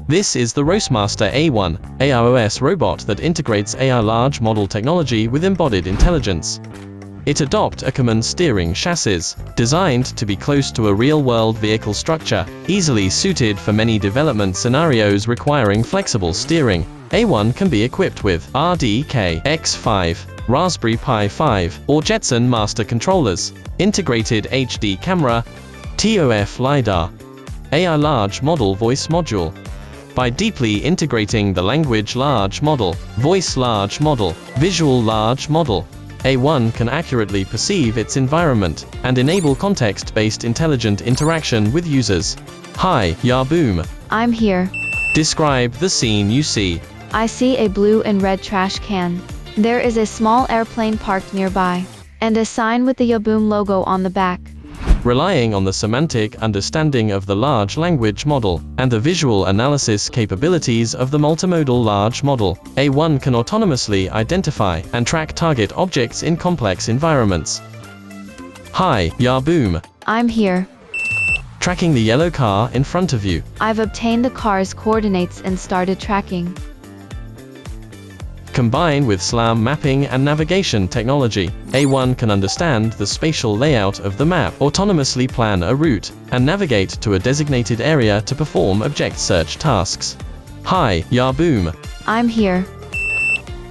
This is the ROSMASTER A1, AROS robot that integrates AI large model technology with embodied intelligence. It adopts Ackerman steering chassis, designed to be close to a real-world vehicle structure, easily suited for many development scenarios requiring flexible steering. A1 can be equipped with RDK X5, Raspberry Pi 5, or Jetson Master controllers, integrated HD camera, TOF LiDAR, AI large model voice module. By deeply integrating the language large model, voice large model, visual large model, A1 can accurately perceive its environment and enable context-based intelligent interaction with users. Hi, Yahboom. I'm here. Describe the scene you see. I see a blue and red trash can. There is a small airplane parked nearby, and a sign with the Yahboom logo on the back. Relying on the semantic understanding of the large language model and the visual analysis capabilities of the multimodal large model, A1 can autonomously identify and track target objects in complex environments. Hi, Yahboom. I'm here. Tracking the yellow car in front of you. I've obtained the car's coordinates and started tracking. Combined with SLAM mapping and navigation technology, A1 can understand the spatial layout of the map, autonomously plan a route, and navigate to a designated area to perform object search tasks. Hi, Yahboom. I'm here.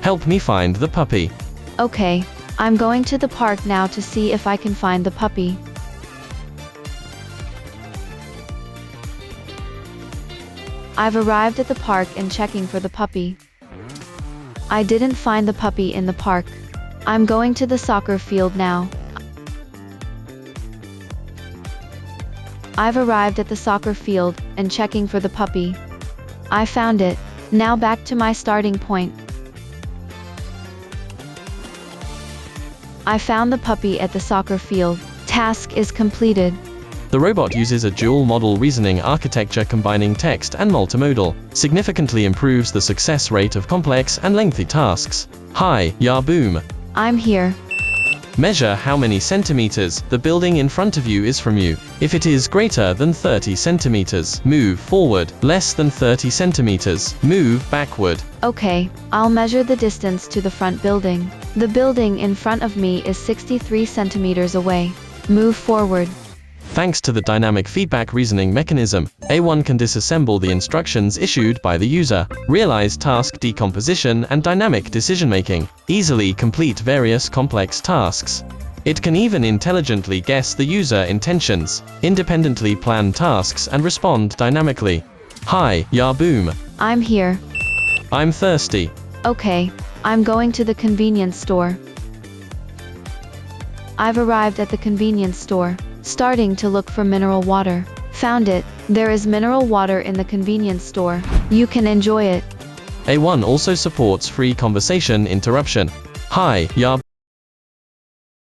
Help me find the puppy. Okay, I'm going to the park now to see if I can find the puppy. I've arrived at the park and checking for the puppy. I didn't find the puppy in the park. I'm going to the soccer field now. I've arrived at the soccer field and checking for the puppy. I found it. Now back to my starting point. I found the puppy at the soccer field. Task is completed. The robot uses a dual model reasoning architecture combining text and multimodal, significantly improves the success rate of complex and lengthy tasks. Hi, Yahboom. I'm here. Measure how many centimeters the building in front of you is from you. If it is greater than 30 centimeters, move forward. Less than 30 centimeters, move backward. Okay, I'll measure the distance to the front building. The building in front of me is 63 centimeters away. Move forward. Thanks to the dynamic feedback reasoning mechanism, A1 can disassemble the instructions issued by the user, realize task decomposition and dynamic decision-making, easily complete various complex tasks. It can even intelligently guess the user intentions, independently plan tasks and respond dynamically. Hi, Yahboom. I'm here. I'm thirsty. Okay, I'm going to the convenience store. I've arrived at the convenience store. Starting to look for mineral water. Found it. There is mineral water in the convenience store. You can enjoy it. A1 also supports free conversation interruption. Hi, Yahboom.